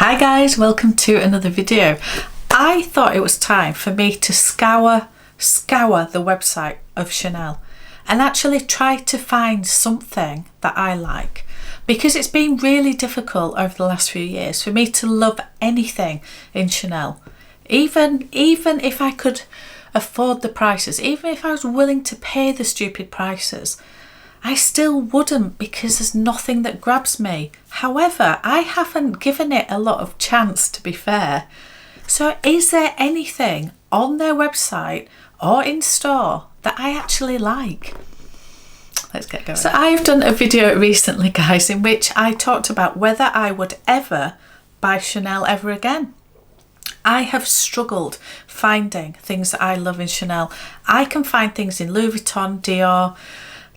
Hi guys, welcome to another video. I thought it was time for me to scour the website of Chanel and actually try to find something that I like, because it's been really difficult over the last few years for me to love anything in Chanel. Even if I could afford the prices, even if I was willing to pay the stupid prices, I still wouldn't, because there's nothing that grabs me. However, I haven't given it a lot of chance, to be fair. So is there anything on their website or in store that I actually like? Let's get going. So I've done a video recently, guys, in which I talked about whether I would ever buy Chanel ever again. I have struggled finding things that I love in Chanel. I can find things in Louis Vuitton, Dior,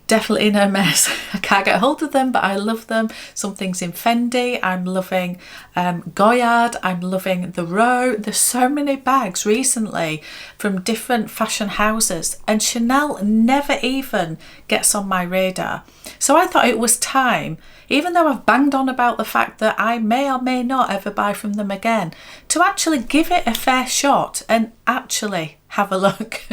definitely in Hermes. I can't get hold of them, but I love them. Some things in Fendi. I'm loving Goyard. I'm loving the Row. There's so many bags recently from different fashion houses, and Chanel never even gets on my radar. So I thought it was time, even though I've banged on about the fact that I may or may not ever buy from them again, to actually give it a fair shot and actually have a look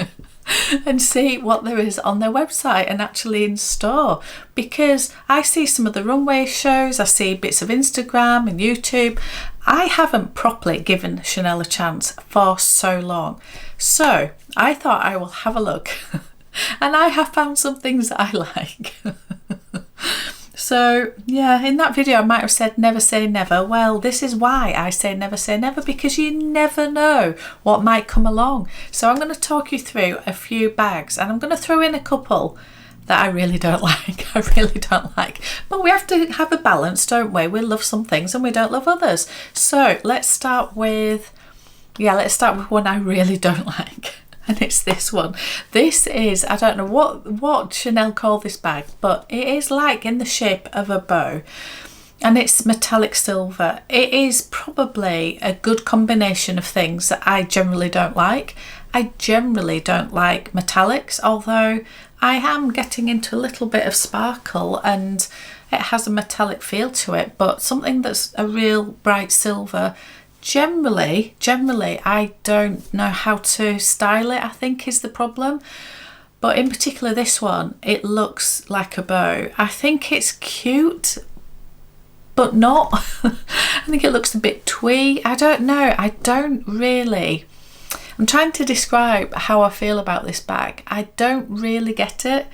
and see what there is on their website and actually in store. Because I see some of the runway shows, I see bits of Instagram and YouTube. I haven't properly given Chanel a chance for so long. So I thought I will have a look and I have found some things that I like. So yeah, in that video I might have said never say never. Well, this is why I say never say never, because you never know what might come along. So I'm going to talk you through a few bags, and I'm going to throw in a couple that I really don't like. But we have to have a balance, don't we? We love some things and we don't love others. So let's start with one I really don't like. And it's this one. This is, I don't know what Chanel called this bag, but it is like in the shape of a bow, and it's metallic silver. It is probably a good combination of things that I generally don't like. I generally don't like metallics, although I am getting into a little bit of sparkle and it has a metallic feel to it, but something that's a real bright silver, generally I don't know how to style it, I think, is the problem. But in particular this one, it looks like a bow. I think it's cute, but not. I think it looks a bit twee. I don't know. I'm trying to describe how I feel about this bag. I don't really get it.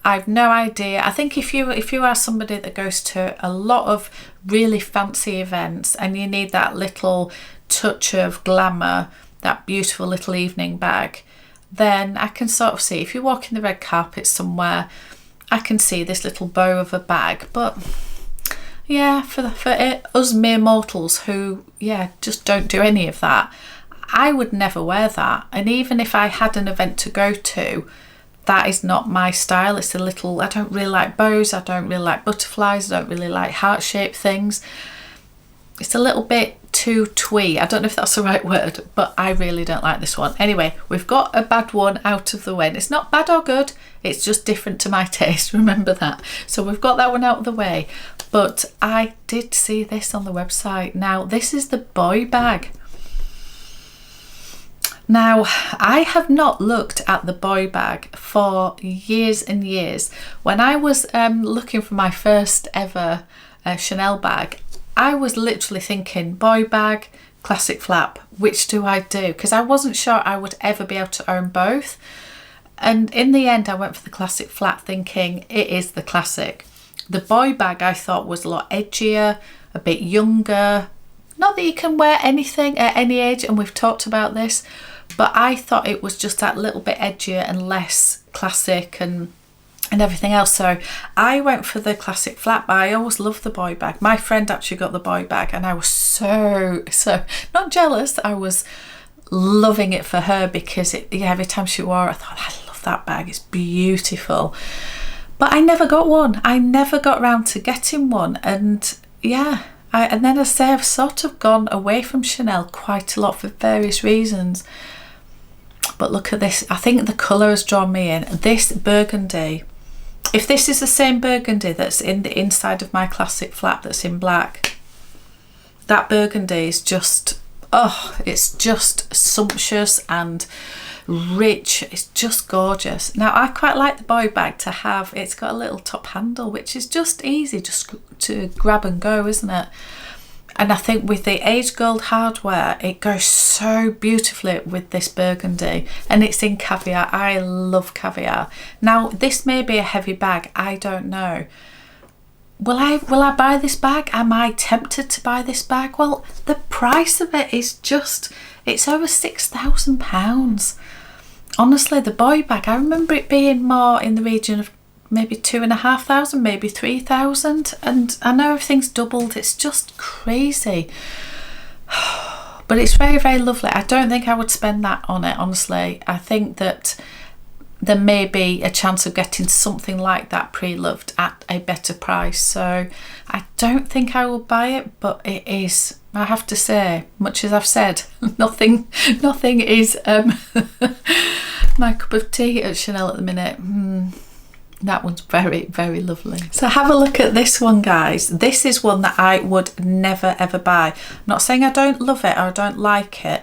I've no idea. I think if you are somebody that goes to a lot of really fancy events and you need that little touch of glamour, that beautiful little evening bag, then I can sort of see, if you're walking the red carpet somewhere, I can see this little bow of a bag. But yeah, for us mere mortals who just don't do any of that, I would never wear that. And even if I had an event to go to, that is not my style. It's a little, I don't really like bows, I don't really like butterflies, I don't really like heart-shaped things. It's a little bit too twee. I don't know if that's the right word, but I really don't like this one. Anyway, we've got a bad one out of the way. And it's not bad or good, it's just different to my taste, remember that. So we've got that one out of the way. But I did see this on the website. Now, this is the boy bag. Now, I have not looked at the boy bag for years and years. When I was looking for my first ever Chanel bag, I was literally thinking boy bag, classic flap, which do I do? Because I wasn't sure I would ever be able to own both. And in the end, I went for the classic flap, thinking it is the classic. The boy bag I thought was a lot edgier, a bit younger. Not that you can wear anything at any age, and we've talked about this, but I thought it was just that little bit edgier and less classic and everything else. So I went for the classic flap. I always loved the boy bag. My friend actually got the boy bag, and I was so not jealous. I was loving it for her, because every time she wore it, I thought, I love that bag. It's beautiful. But I never got one. I never got round to getting one. And yeah, and then as I say, I've sort of gone away from Chanel quite a lot for various reasons. But look at this. I think the colour has drawn me in. This burgundy. If this is the same burgundy that's in the inside of my classic flap that's in black, That burgundy is just, oh, it's just sumptuous and rich. It's just gorgeous. Now I quite like the boy bag to have, it's got a little top handle, which is just easy just to grab and go, isn't it? And I think with the age gold hardware, it goes so beautifully with this burgundy, and it's in caviar. I love caviar. Now this may be a heavy bag, I don't know. Will I buy this bag? Am I tempted to buy this bag? Well, the price of it is just, it's over £6,000. Honestly, the boy bag, I remember it being more in the region of maybe 2,500, maybe 3,000, and I know everything's doubled. It's just crazy. But it's very, very lovely. I don't think I would spend that on it, honestly. I think that there may be a chance of getting something like that pre-loved at a better price, so I don't think I will buy it. But it is, I have to say, much as I've said, nothing is my cup of tea at Chanel at the minute. That one's very, very lovely. So have a look at this one, guys. This is one that I would never ever buy. I'm not saying I don't love it or I don't like it,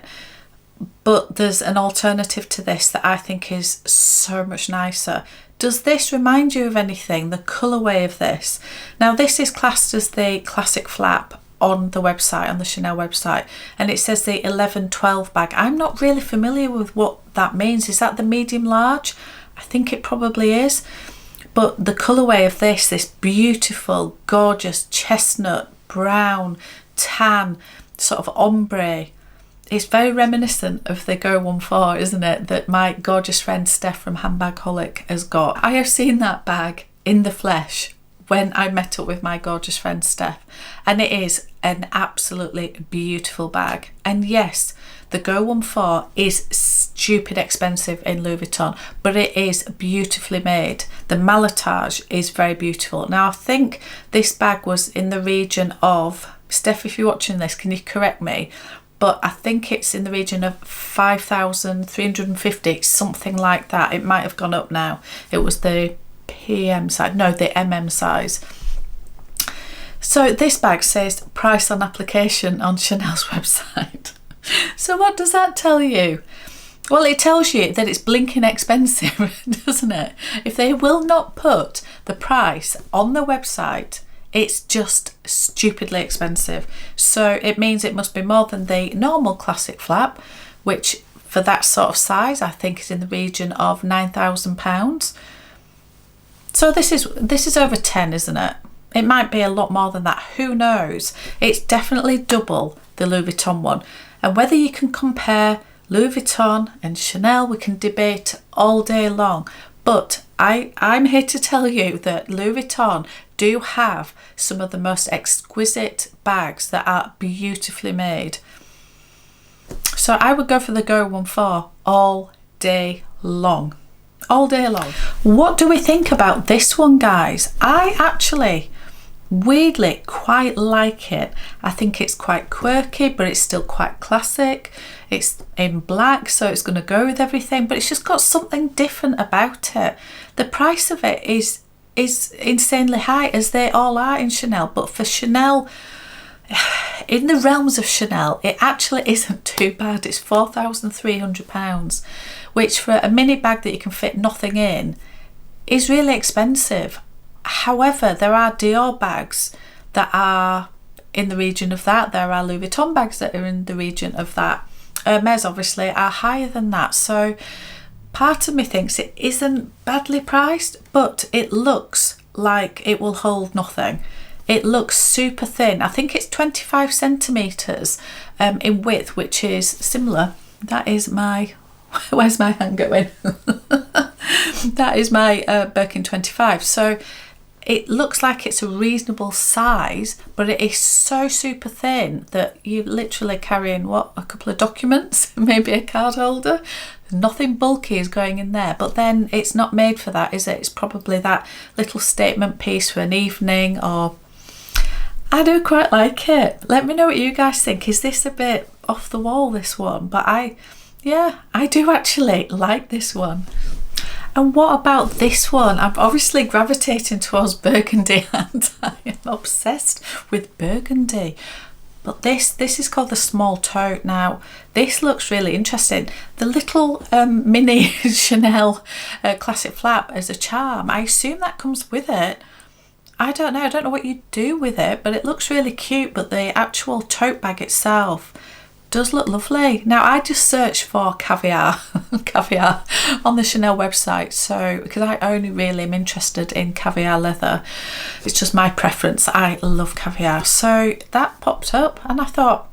but there's an alternative to this that I think is so much nicer. Does this remind you of anything? The colourway of this. Now this is classed as the classic flap on the website, on the Chanel website, and it says the 11-12 bag. I'm not really familiar with what that means. Is that the medium large? I think it probably is. But the colourway of this beautiful, gorgeous chestnut, brown, tan, sort of ombre, it's very reminiscent of the Go 14, isn't it, that my gorgeous friend Steph from Handbagholic has got. I have seen that bag in the flesh when I met up with my gorgeous friend Steph, and it is an absolutely beautiful bag. And yes, the Go 14 is stupid expensive in Louis Vuitton, but it is beautifully made. The malletage is very beautiful. Now I think this bag was in the region of, Steph, if you're watching this, can you correct me? But I think it's in the region of 5,350, something like that. It might have gone up now. It was the PM size, no, the MM size. So this bag says price on application on Chanel's website. So what does that tell you? Well, it tells you that it's blinking expensive, doesn't it? If they will not put the price on the website, it's just stupidly expensive. So it means it must be more than the normal classic flap, which for that sort of size, I think is in the region of £9,000. So this is over 10, isn't it? It might be a lot more than that. Who knows? It's definitely double the Louis Vuitton one. And whether you can compare Louis Vuitton and Chanel, we can debate all day long. But I'm here to tell you that Louis Vuitton do have some of the most exquisite bags that are beautifully made. So I would go for the Go 14 all day long. All day long. What do we think about this one, guys? I actually weirdly quite like it. I think it's quite quirky, but it's still quite classic. It's in black, so it's going to go with everything, but it's just got something different about it. The price of it is insanely high, as they all are in Chanel, but for Chanel, in the realms of Chanel, it actually isn't too bad. It's £4,300, which for a mini bag that you can fit nothing in is really expensive. However, there are Dior bags that are in the region of that. There are Louis Vuitton bags that are in the region of that. Hermes obviously are higher than that. So part of me thinks it isn't badly priced, but it looks like it will hold nothing. It looks super thin. I think it's 25 centimetres in width, which is similar. That is my, where's my hand going? That is my Birkin 25. So it looks like it's a reasonable size, but it is so super thin that you're literally carrying, what, a couple of documents, maybe a card holder. Nothing bulky is going in there, but then it's not made for that, is it? It's probably that little statement piece for an evening, or I do quite like it. Let me know what you guys think. Is this a bit off the wall, this one? But I do actually like this one. And what about this one? I'm obviously gravitating towards burgundy, and I am obsessed with burgundy. But this is called the small tote. Now this looks really interesting. The little mini Chanel classic flap as a charm, I assume that comes with it. I don't know what you do with it, but it looks really cute. But the actual tote bag itself does look lovely. Now I just searched for caviar on the Chanel website, so because I only really am interested in caviar leather, it's just my preference. I love caviar, so that popped up and I thought,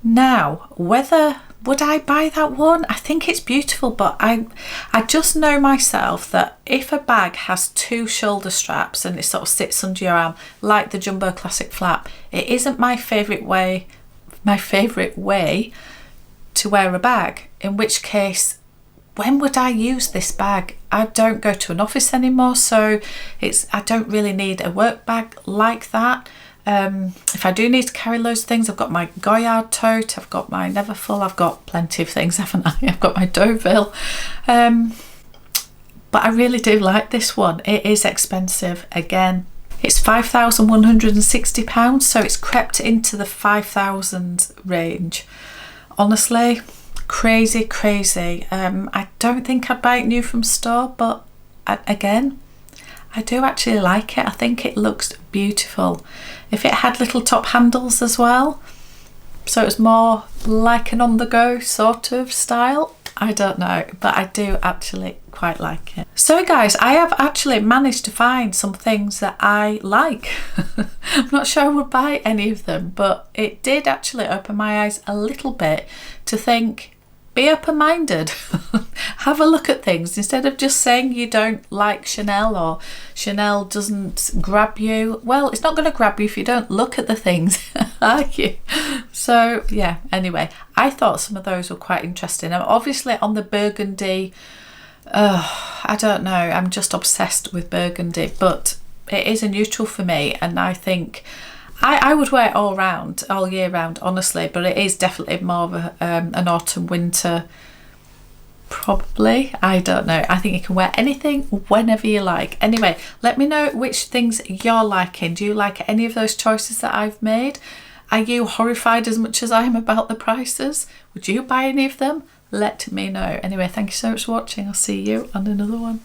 now whether would I buy that one? I think it's beautiful, but I just know myself that if a bag has 2 shoulder straps and it sort of sits under your arm like the Jumbo Classic flap, it isn't my favourite way to wear a bag. In which case, when would I use this bag? I don't go to an office anymore, so I don't really need a work bag like that. If I do need to carry loads of things, I've got my Goyard tote, I've got my Neverfull, I've got plenty of things, haven't I? I've got my Deauville. But I really do like this one. It is expensive again. It's £5,160, so it's crept into the 5,000 range. Honestly, crazy. I don't think I'd buy it new from store, but again, I do actually like it. I think it looks beautiful. If it had little top handles as well, so it's more like an on-the-go sort of style, I don't know, but I do actually quite like it. So guys, I have actually managed to find some things that I like. I'm not sure I would buy any of them, but it did actually open my eyes a little bit to think, be open-minded. Have a look at things instead of just saying you don't like Chanel or Chanel doesn't grab you. Well, it's not going to grab you if you don't look at the things, are you? So yeah, anyway, I thought some of those were quite interesting. I'm obviously on the Burgundy. I don't know, I'm just obsessed with Burgundy, but it is a neutral for me, and I think I would wear it all year round, honestly, but it is definitely more of an autumn winter, probably. I don't know. I think you can wear anything whenever you like. Anyway, let me know which things you're liking. Do you like any of those choices that I've made? Are you horrified as much as I am about the prices? Would you buy any of them? Let me know. Anyway, thank you so much for watching. I'll see you on another one.